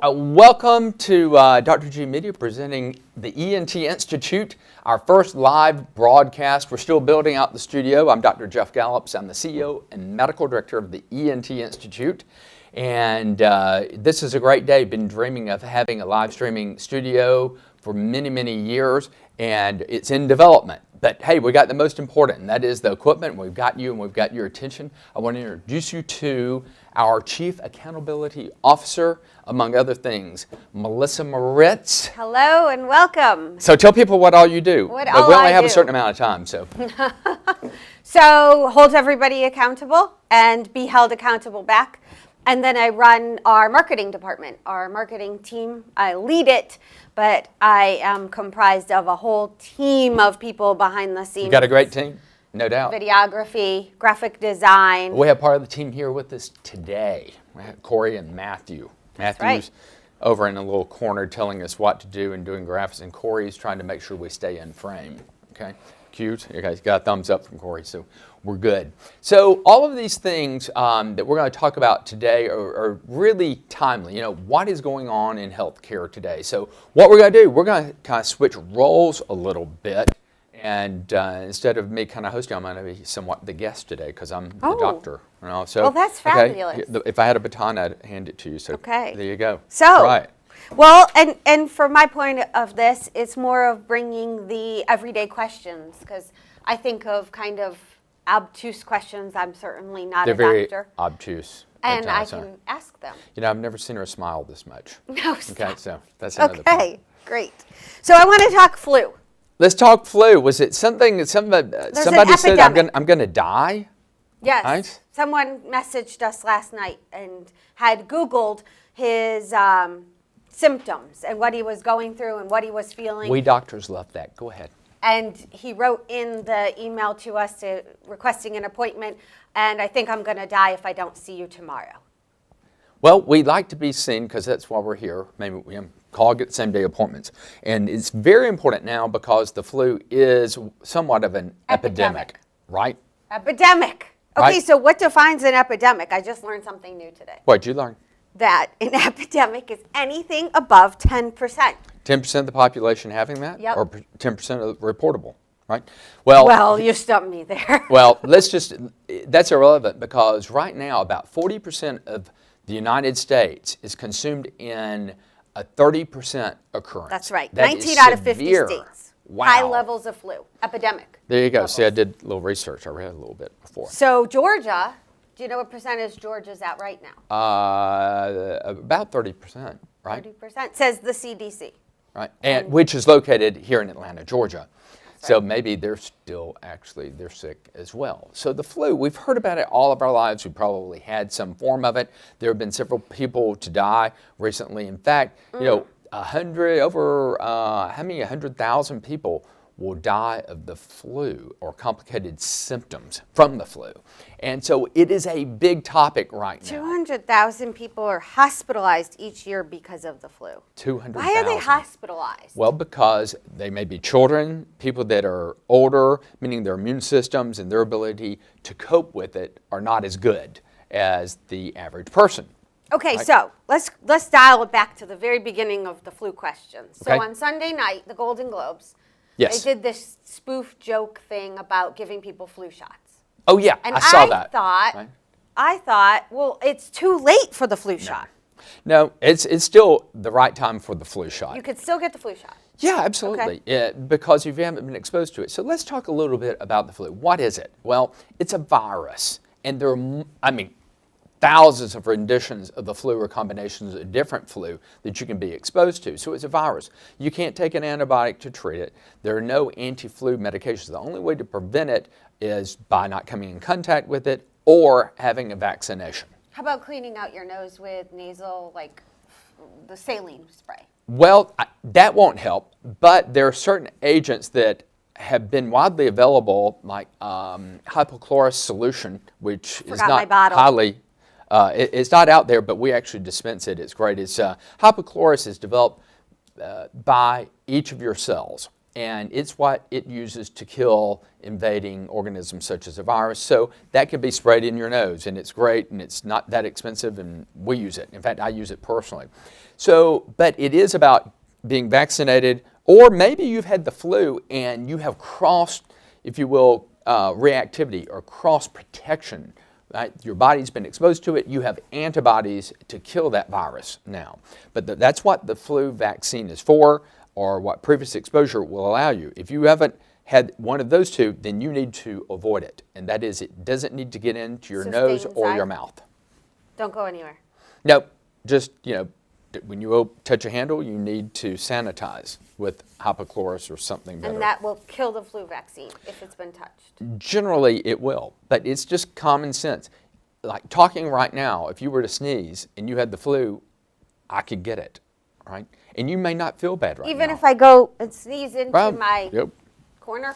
Welcome to DrG Media presenting the ENT Institute, our first live broadcast. We're still building out the studio. I'm Dr. Jeff Gallops. I'm the CEO and Medical Director of the ENT Institute. And this is a great day. Been dreaming of having a live streaming studio for many, many years, and it's in development. But hey, we got the most important, and that is the equipment. We've got you and we've got your attention. I want to introduce you to our Chief Accountability Officer, among other things, Melissa Moritz. Hello and welcome. So tell people what all you do. But we only have a certain amount of time, so. So hold everybody accountable and be held accountable back. And then I run our marketing department, our marketing team. I lead it, but I am comprised of a whole team of people behind the scenes. You got a great team, no doubt. Videography, graphic design. We have part of the team here with us today. We have Corey and Matthew. Matthew's right. over in a little corner telling us what to do and doing graphics, and Corey's trying to make sure we stay in frame. Okay, cute. You guys got a thumbs up from Corey, so we're good. So all of these things that we're going to talk about today are really timely. You know, what is going on in healthcare today? So what we're going to do, we're going to kind of switch roles a little bit. And instead of me kind of hosting, I'm going to be somewhat the guest today because I'm the doctor. You know? So, well, that's fabulous. Okay, if I had a baton, I'd hand it to you. So okay. There you go. So, right. Well, and from my point of this, it's more of bringing the everyday questions, because I think of kind of obtuse questions. I'm certainly not They're a doctor. very obtuse. And I can ask them. You know, I've never seen her smile this much. No, okay, so that's another point. Okay, great. So I want to talk flu. Let's talk flu. Was it somebody said I'm going to die? Yes. Right? Someone messaged us last night and had Googled his symptoms and what he was going through and what he was feeling. We doctors love that. Go ahead. And he wrote in the email to us requesting an appointment, and I think I'm going to die if I don't see you tomorrow. Well, we like to be seen because that's why we're here. Maybe we call, get same day appointments. And it's very important now because the flu is somewhat of an epidemic, right? Epidemic. Okay, right? So what defines an epidemic? I just learned something new today. What'd you learn? That an epidemic is anything above 10%. 10% of the population having that? Yep. Or 10% of reportable, right? Well, you stumped me there. Well, that's irrelevant because right now about 40% of the United States is consumed in a 30% occurrence. That's right. That 19 out of 50 severe. states. Wow. High levels of flu. Epidemic. There you go. Levels. See, I did a little research. I read a little bit before. So Georgia, do you know what percentage Georgia's at right now? About 30%, right? 30%, says the CDC. Right, and which is located here in Atlanta, Georgia. So right. maybe they're sick as well. So the flu, we've heard about it all of our lives. We probably had some form of it. There have been several people to die recently. In fact, you know, 100,000 people will die of the flu or complicated symptoms from the flu. And so it is a big topic right now. 200,000 people are hospitalized each year because of the flu. 200,000. Why are they hospitalized? Well, because they may be children, people that are older, meaning their immune systems and their ability to cope with it are not as good as the average person. Okay, right? So let's dial it back to the very beginning of the flu questions. So Okay. on Sunday night, the Golden Globes, yes. they did this spoof joke thing about giving people flu shots. Oh yeah, and I saw that. Right? I thought, well, it's too late for the flu shot. No, it's still the right time for the flu shot. You could still get the flu shot. Yeah, absolutely, because you haven't been exposed to it. So let's talk a little bit about the flu. What is it? Well, it's a virus, and there are, thousands of renditions of the flu or combinations of different flu that you can be exposed to. So it's a virus. You can't take an antibiotic to treat it. There are no anti-flu medications. The only way to prevent it is by not coming in contact with it or having a vaccination. How about cleaning out your nose with nasal, like the saline spray? Well, that won't help, but there are certain agents that have been widely available, like hypochlorous solution, which is not highly it's not out there, but we actually dispense it. It's great. It's hypochlorous is developed by each of your cells, and it's what it uses to kill invading organisms such as a virus. So that can be sprayed in your nose, and it's great, and it's not that expensive, and we use it. In fact, I use it personally. So, but it is about being vaccinated, or maybe you've had the flu and you have cross, if you will, reactivity or cross protection. Right? Your body's been exposed to it. You have antibodies to kill that virus now. But that's what the flu vaccine is for, or what previous exposure will allow you. If you haven't had one of those two, then you need to avoid it. And that is, it doesn't need to get into your nose or your mouth. Don't go anywhere. Nope. Just, when you touch a handle, you need to sanitize with hypochlorous or something better. And that will kill the flu vaccine if it's been touched. Generally, it will, but it's just common sense. Like talking right now, if you were to sneeze and you had the flu, I could get it, right? And you may not feel bad right now. Even if I go and sneeze into my corner?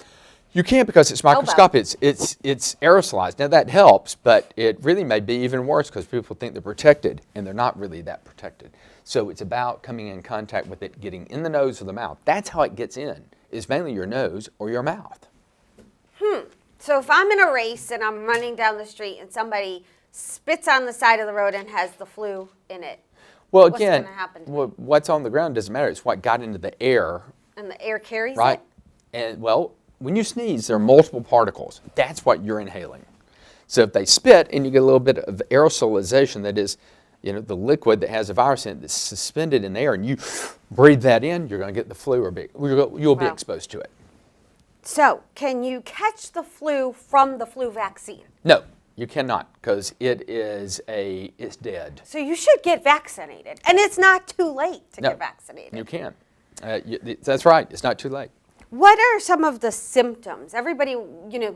You can't, because it's microscopic. It's aerosolized. Now that helps, but it really may be even worse because people think they're protected, and they're not really that protected. So it's about coming in contact with it, getting in the nose or the mouth. That's how it gets in, is mainly your nose or your mouth. So if I'm in a race and I'm running down the street and somebody spits on the side of the road and has the flu in it, well, what's again, going to happen to me? What's on the ground doesn't matter. It's what got into the air. And the air carries right? it? And well, when you sneeze, there are multiple particles. That's what you're inhaling. So if they spit and you get a little bit of aerosolization, that is, the liquid that has a virus in it that's suspended in the air, and you breathe that in, you're going to get the flu, or you'll be exposed to it. So, can you catch the flu from the flu vaccine? No, you cannot, because it's dead. So you should get vaccinated, and it's not too late to get vaccinated. You can. That's right. It's not too late. What are some of the symptoms? Everybody,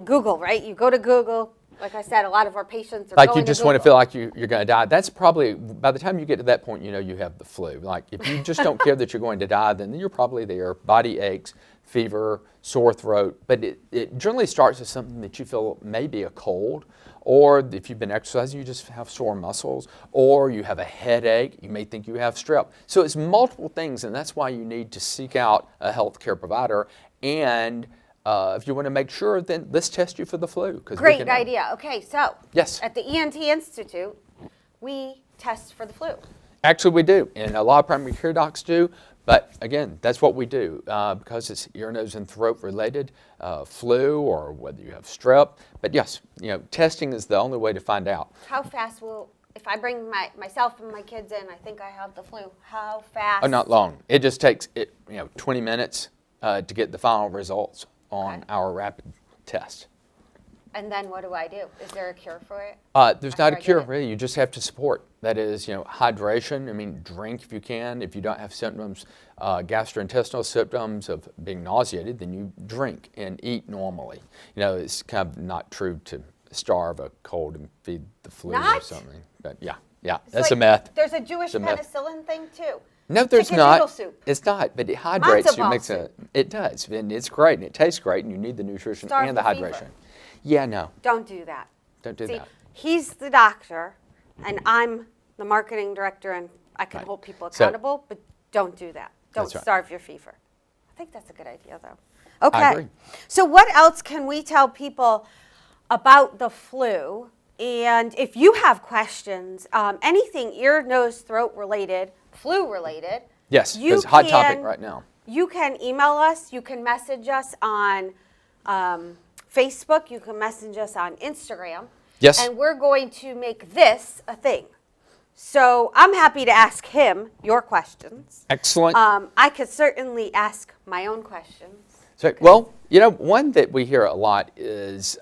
Google, right? You go to Google. Like I said, a lot of our patients are like you just want to feel like you're going to die. That's probably, by the time you get to that point, you have the flu. Like if you just don't care that you're going to die, then you're probably there. Body aches, fever, sore throat. But it generally starts with something that you feel may be a cold, or if you've been exercising, you just have sore muscles, or you have a headache. You may think you have strep. So it's multiple things, and that's why you need to seek out a healthcare provider. And if you want to make sure, then let's test you for the flu. Great idea. Okay, so yes, at the ENT Institute, we test for the flu. Actually, we do, and a lot of primary care docs do. But again, that's what we do because it's ear, nose, and throat related, flu, or whether you have strep. But yes, testing is the only way to find out. How fast if I bring myself and my kids in, I think I have the flu. How fast? Oh, not long. It just takes 20 minutes to get the final results on our rapid test. And then what do I do? Is there a cure for it? There's not a cure, really. You just have to support. That is, hydration. I mean, drink if you can. If you don't have symptoms, gastrointestinal symptoms of being nauseated, then you drink and eat normally. It's kind of not true to starve a cold and feed the flu or something. But yeah, that's a myth. There's a Jewish penicillin thing too. No, there's not. Noodle soup. It's not, but it hydrates you. It does, and it's great, and it tastes great, and you need the nutrition and the hydration. Fever. Yeah, no. Don't do that. Don't do that. He's the doctor, and I'm the marketing director, and I can hold people accountable, but don't do that. Don't starve your fever. I think that's a good idea, though. Okay. I agree. So what else can we tell people about the flu? And if you have questions, anything ear, nose, throat related, flu related. Yes, it's a hot topic right now. You can email us. You can message us on Facebook. You can message us on Instagram. Yes. And we're going to make this a thing. So I'm happy to ask him your questions. Excellent. I could certainly ask my own questions. So, well, one that we hear a lot is,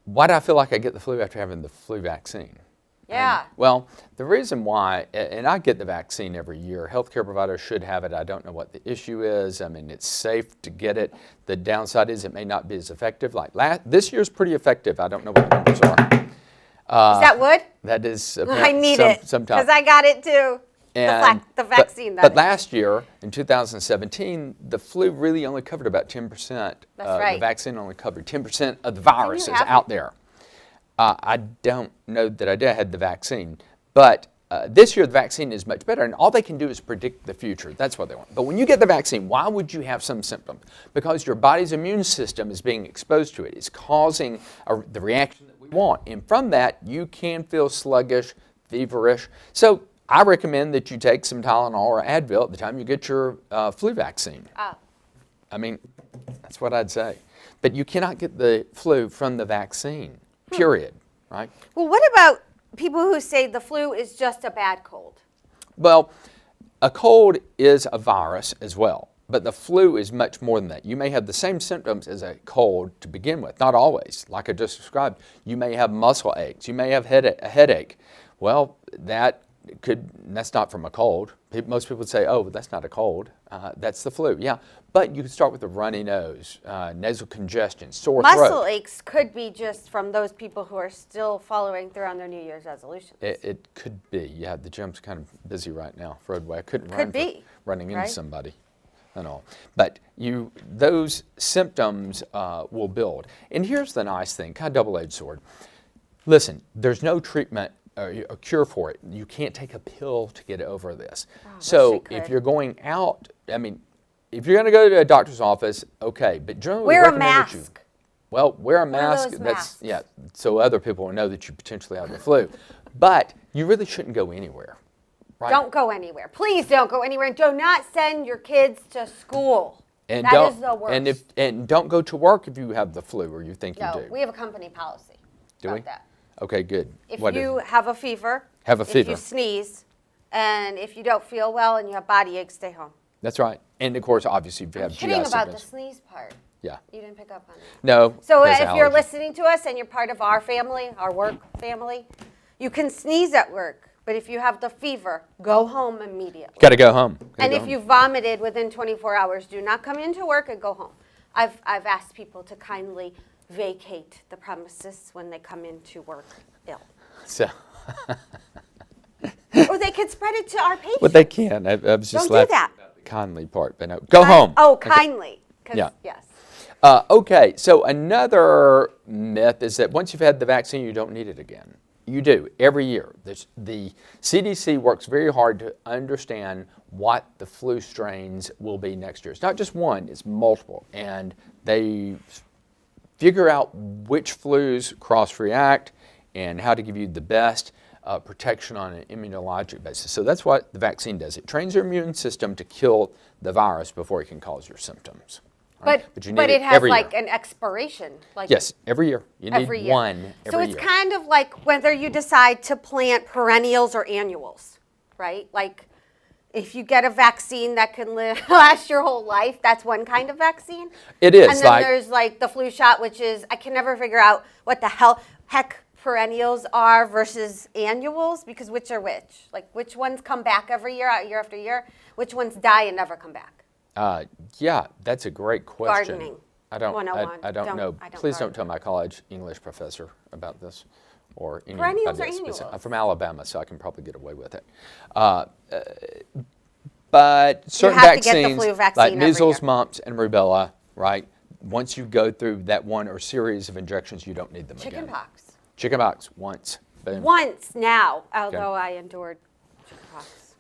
why do I feel like I get the flu after having the flu vaccine? Yeah. Well, the reason why, and I get the vaccine every year, healthcare providers should have it. I don't know what the issue is. I mean, it's safe to get it. The downside is it may not be as effective. Like this year's pretty effective. I don't know what the numbers are. Is that wood? That is. I need it because I got it too. And, the vaccine. But last year, in 2017, the flu really only covered about 10%. That's right. The vaccine only covered 10% of the virus is out there. I don't know that I had the vaccine, but This year, the vaccine is much better, and all they can do is predict the future. That's what they want. But when you get the vaccine, why would you have some symptoms? Because your body's immune system is being exposed to it. It's causing the reaction that we want. And from that, you can feel sluggish, feverish. So I recommend that you take some Tylenol or Advil at the time you get your flu vaccine. I mean, that's what I'd say. But you cannot get the flu from the vaccine, period, right? Well, what about people who say the flu is just a bad cold? Well, a cold is a virus as well, but the flu is much more than that. You may have the same symptoms as a cold to begin with, not always. Like I just described, you may have muscle aches, you may have a headache. Well, that's not from a cold. Most people would say, oh, but that's not a cold. That's the flu. Yeah, but you can start with a runny nose, nasal congestion, sore throat. Muscle aches could be just from those people who are still following through on their New Year's resolutions. It could be. Yeah, the gym's kind of busy right now. Roadway. I couldn't Could run be, for running into right? somebody and all. But those symptoms will build. And here's the nice thing, kind of double-edged sword. Listen, there's no treatment a cure for it. You can't take a pill to get over this. So if you're going out, I mean, if you're going to go to a doctor's office, okay, but generally Wear a recommend that you, mask. well, wear a One of mask. those That's masks. yeah, so other people will know that you potentially have the flu. But you really shouldn't go anywhere. Right? Don't go anywhere. Please don't go anywhere. And do not send your kids to school. And That is the worst. And don't go to work if you have the flu or you think you No, do. we have a company policy Do about we? that. Okay, good. If What is you it? have a fever, Have a if fever. you sneeze, and if you don't feel well and you have body aches, stay home. That's right. And of course, obviously, if you have GI Kidding about the symptoms. sneeze part. Yeah. You didn't pick up on that. No. So there's if you're allergies. listening to us and you're part of our family, our work family, you can sneeze at work. But if you have the fever, go home immediately. Got to go home. Gotta And go if home. you vomited within 24 hours, do not come into work and go home. I've asked people to kindly vacate the premises when they come into work ill. So, Or they could spread it to our patients. but they can. I was just Don't do laughing that. about the kindly part, but no. Go home. Oh, Okay. kindly. 'Cause- Yeah. Yes. Okay, so another myth is that once you've had the vaccine, you don't need it again. You do, every year. The CDC works very hard to understand what the flu strains will be next year. It's not just one, it's multiple. And they figure out which flus cross-react and how to give you the best protection on an immunologic basis. So that's what the vaccine does. It trains your immune system to kill the virus before it can cause your symptoms. Right? But you need it has every like year. an expiration. Like Yes, every year. You need every year. one every So it's year. kind of like whether you decide to plant perennials or annuals, right? Like if you get a vaccine that can last your whole life, that's one kind of vaccine. It is, And then like- there's like the flu shot, which is, I can never figure out what the heck perennials are versus annuals, because which are which? Like which ones come back every year, year after year? Which ones die and never come back? Yeah, that's a great question. Gardening, I don't, 101. I don't know. I don't Please don't garden. tell my college English professor about this or Perennials anybody or else. annuals? I'm from Alabama, so I can probably get away with it. But certain have to get the vaccines, flu vaccine like every measles, year. mumps, and rubella, right? Once you go through that one or series of injections, you don't need them again. Chickenpox. Chickenpox, once. Boom. Once now, although I endured chickenpox.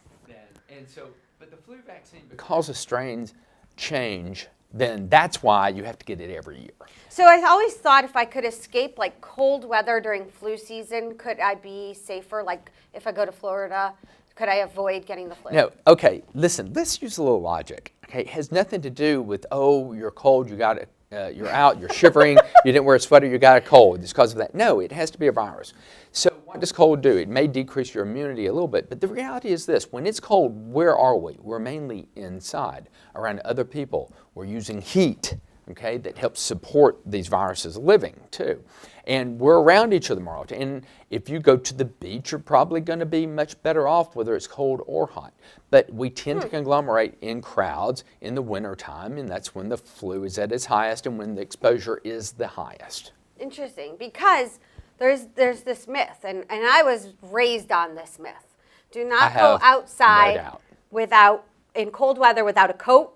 And so, but the flu vaccine, because the strains change, then that's why you have to get it every year. So I always thought if I could escape like cold weather during flu season, could I be safer? Like if I go to Florida, could I avoid getting the flu? No, okay, listen, let's use a little logic. Okay, it has nothing to do with, oh, you're cold, you got it, you're out, you're shivering, you didn't wear a sweater, you got a cold. It's because of that. No, it has to be a virus. So what does cold do? It may decrease your immunity a little bit, but the reality is this. When it's cold, where are we? We're mainly inside, around other people. We're using heat, okay, that helps support these viruses living too. And we're around each other more often. And if you go to the beach, you're probably going to be much better off whether it's cold or hot. But we tend to conglomerate in crowds in the wintertime, and that's when the flu is at its highest and when the exposure is the highest. Interesting, because there's this myth, and I was raised on this myth. Do I not have go no outside doubt. in cold weather without a coat,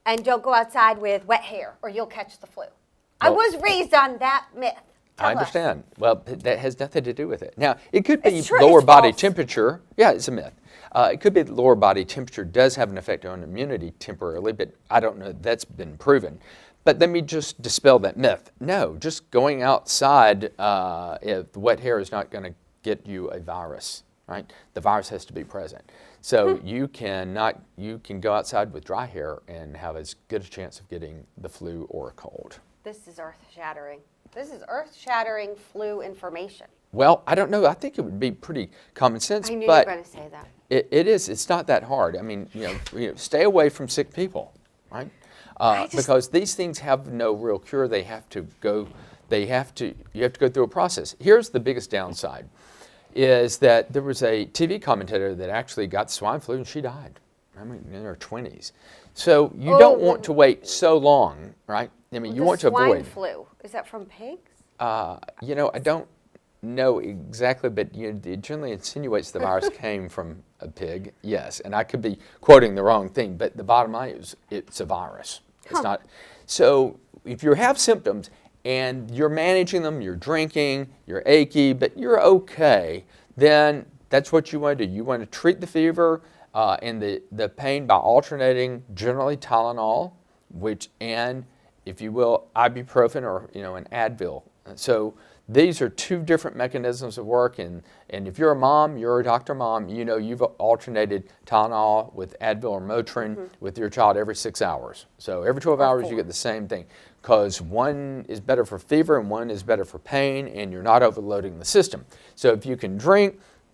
and don't go outside with wet hair or you'll catch the flu. I Well- was raised on that myth. Tell I us. understand. Well, that has nothing to do with it. Now, it could be It's true, lower it's body false. temperature. Yeah, it's a myth. It could be that lower body temperature does have an effect on immunity temporarily, but I don't know that that's been proven. But let me just dispel that myth. No, just going outside, if the wet hair is not going to get you a virus, right? The virus has to be present. So you can go outside with dry hair and have as good a chance of getting the flu or a cold. This is earth-shattering. This is earth-shattering flu information. Well, I don't know. I think it would be pretty common sense, I knew but you were going to say that. it is. It's not that hard. I mean, stay away from sick people, right? Because these things have no real cure. You have to go through a process. Here's the biggest downside, is that there was a TV commentator that actually got swine flu and she died. I mean, in her 20s. So you don't want to wait so long, right? I mean, you want to avoid. Swine flu, is that from pigs? I don't know exactly, but it generally insinuates the virus came from a pig, yes. And I could be quoting the wrong thing, but the bottom line is it's a virus. It's not. So if you have symptoms and you're managing them, you're drinking, you're achy, but you're okay, then that's what you want to do. You want to treat the fever and the pain by alternating generally Tylenol, and if you will, ibuprofen or an Advil. So these are two different mechanisms of work, and if you're a mom, you're a doctor mom, you've alternated Tylenol with Advil or Motrin with your child every 6 hours. So every 12 hours you get the same thing, because one is better for fever and one is better for pain, and you're not overloading the system. So if you can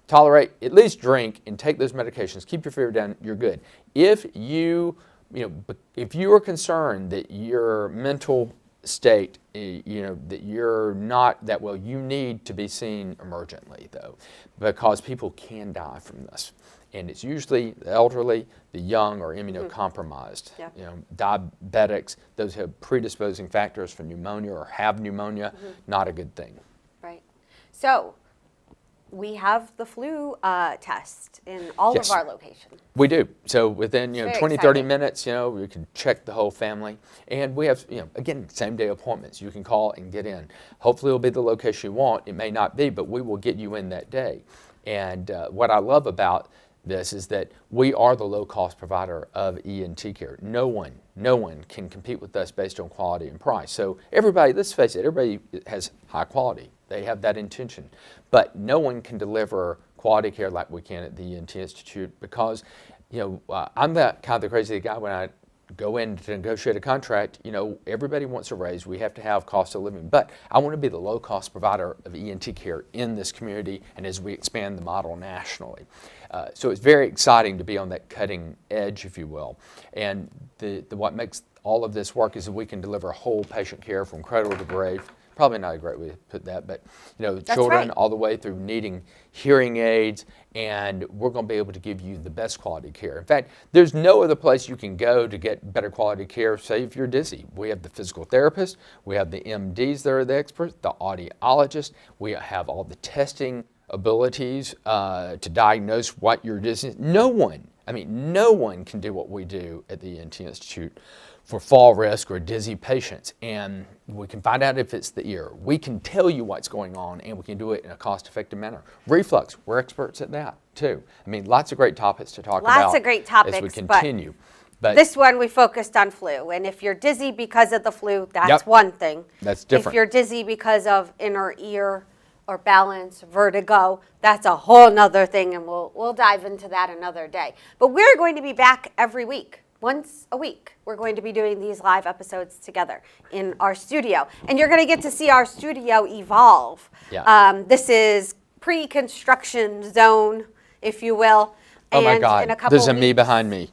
tolerate, at least drink and take those medications, keep your fever down, you're good. If you are concerned that your mental state, that you're not that well, you need to be seen emergently, though, because people can die from this. And it's usually the elderly, the young, or immunocompromised. Yeah. Diabetics, those who have predisposing factors for pneumonia or have pneumonia, not a good thing. Right. So we have the flu test in all Yes. of our locations. We do. So within 20, 30 exciting. minutes, we can check the whole family. And we have, again, same day appointments. You can call and get in. Hopefully it'll be the location you want. It may not be, but we will get you in that day. And what I love about this is that we are the low-cost provider of ENT care. No one can compete with us based on quality and price. So everybody, let's face it, everybody has high quality. They have that intention. But no one can deliver quality care like we can at the ENT Institute, because I'm that kind of the crazy guy. When I go in to negotiate a contract, everybody wants a raise. We have to have cost of living. But I want to be the low-cost provider of ENT care in this community and as we expand the model nationally. So it's very exciting to be on that cutting edge, if you will. And what makes all of this work is that we can deliver whole patient care from cradle to grave. Probably not a great way to put that, but children right. all the way through needing hearing aids, and we're going to be able to give you the best quality care. In fact, there's no other place you can go to get better quality care, say if you're dizzy. We have the physical therapist, we have the MDs that are the experts, the audiologists, we have all the testing abilities to diagnose what your dizziness. No one can do what we do at the ENT Institute for fall risk or dizzy patients. And we can find out if it's the ear. We can tell you what's going on, and we can do it in a cost-effective manner. Reflux, we're experts at that too. I mean, lots of great topics to talk about. Lots of great topics, as we continue. But this one we focused on flu. And if you're dizzy because of the flu, that's Yep. one thing. That's different. If you're dizzy because of inner ear or balance, vertigo, that's a whole nother thing, and we'll dive into that another day. But we're going to be back every week. Once a week, we're going to be doing these live episodes together in our studio. And you're going to get to see our studio evolve. Yeah. This is pre-construction zone, if you will. oh my And God, in a couple there's a me weeks- behind me.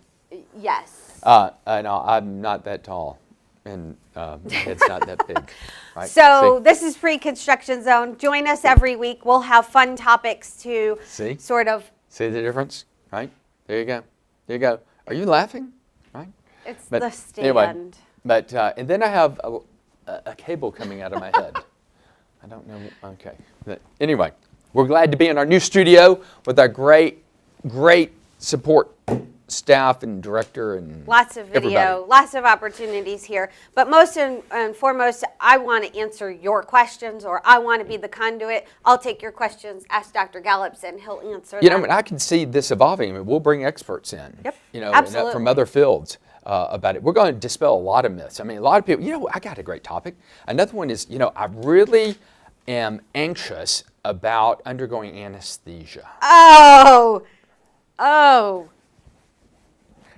Yes. I know, I'm not that tall, and my head's not that big. Right? So See? this is pre-construction zone. Join us every week. We'll have fun topics to See? sort of, See the difference? Right? There you go. There you go. Are you laughing? Right? it's But the stand. anyway, and then I have a cable coming out of my head. I don't know. Okay. But anyway, we're glad to be in our new studio with our great support staff and director and Lots of video, everybody. lots of opportunities here. But most and foremost, I want to answer your questions, or I want to be the conduit. I'll take your questions, ask Dr. Gallups, and he'll answer You them. know, I mean, I can see this evolving. I mean, we'll bring experts in, Yep, you know, absolutely. from other fields about it. We're going to dispel a lot of myths. I mean, a lot of people, you know, I got a great topic. Another one is, you know, I really am anxious about undergoing anesthesia. Oh.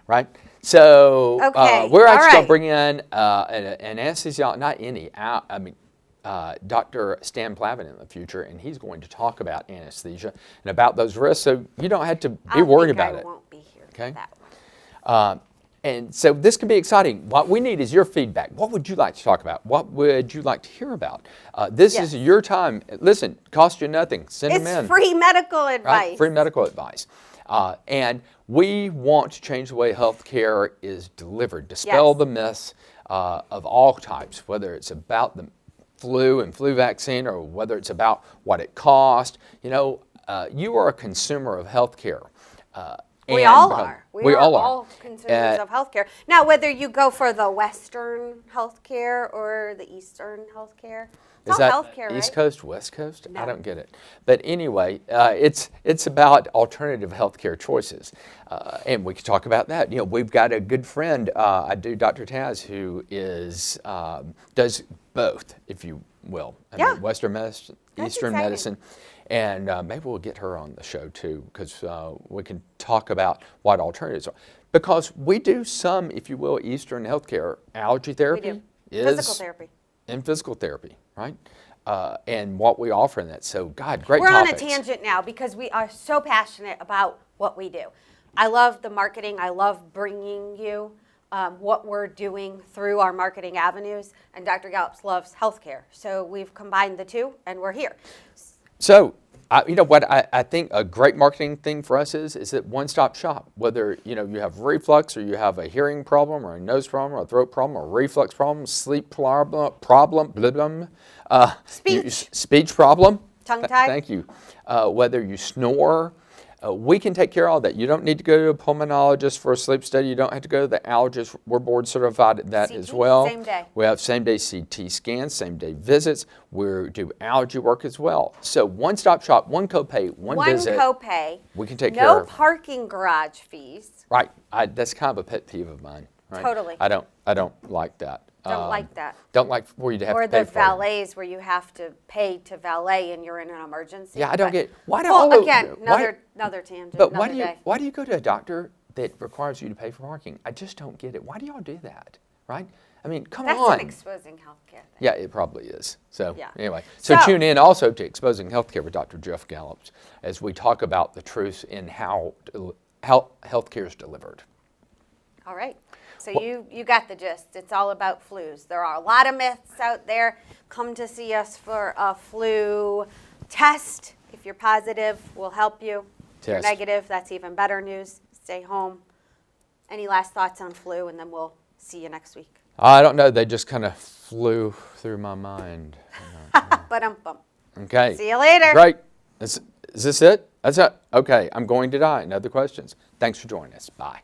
Right? So Okay, we're all actually going right. to bring in an anesthesiologist, not any, Dr. Stan Plavin in the future, and he's going to talk about anesthesia and about those risks, so you don't have to be worried about it. I won't be here Okay. for that one. And so this can be exciting. What we need is your feedback. What would you like to talk about? What would you like to hear about? This Yes. is your time. Listen, cost you nothing. Send them in. It's free medical advice. Right? Free medical advice. And we want to change the way healthcare is delivered, dispel Yes. the myths of all types, whether it's about the flu and flu vaccine or whether it's about what it costs. You know, you are a consumer of healthcare. We and all because- are. We all are. all consumers of healthcare. Now, whether you go for the Western healthcare or the Eastern healthcare, it's Is all that healthcare, East right? Coast, West Coast? I No. don't get it. But anyway, it's about alternative healthcare choices, and we could talk about that. You know, we've got a good friend, I do, Dr. Taz, who is does both, if you will. I Yeah. mean, Western medicine, That's Eastern exciting. medicine. And maybe we'll get her on the show too, because we can talk about what alternatives are. Because we do some, if you will, Eastern healthcare. Allergy therapy do. is Physical therapy. and physical therapy, right? And what we offer in that. So, God, great We're topics. on a tangent now because we are so passionate about what we do. I love the marketing. I love bringing you what we're doing through our marketing avenues. And Dr. Gallups loves healthcare. So we've combined the two, and we're here. So, you know what I think a great marketing thing for us is that one-stop shop. Whether you know you have reflux or you have a hearing problem or a nose problem or a throat problem or a reflux problem, sleep problem, speech problem, Tongue-tied. Thank you. Whether you snore. We can take care of all that. You don't need to go to a pulmonologist for a sleep study. You don't have to go to the allergist. We're board certified at that as CT, well. same day. We have same-day CT scans, same-day visits. We do allergy work as well. So one-stop shop, one copay, one visit. One copay. We can take care No of. parking garage fees. Right. That's kind of a pet peeve of mine. Right? Totally. I don't like that. Don't like that. Don't like for you to have Or to pay the for it. valets where you have to pay to valet and you're in an emergency. Yeah, I don't But- get why do Well, all again, why- another tangent. But another day. why do you go to a doctor that requires you to pay for parking? I just don't get it. Why do y'all do that? Right? I mean, come That's on. an exposing healthcare thing. Yeah, it probably is. So Yeah. anyway, so So- tune in also to Exposing Healthcare with Dr. Jeff Gallups as we talk about the truth in how healthcare is delivered. All right. So you got the gist. It's all about flus. There are a lot of myths out there. Come to see us for a flu test. If you're positive, we'll help you. If you're Test. negative, that's even better news. Stay home. Any last thoughts on flu, and then we'll see you next week. I don't know. They just kind of flew through my mind. Ba-dum-bum. Okay. See you later. Great. Is this it? That's it? Okay. I'm going to die. No other questions. Thanks for joining us. Bye.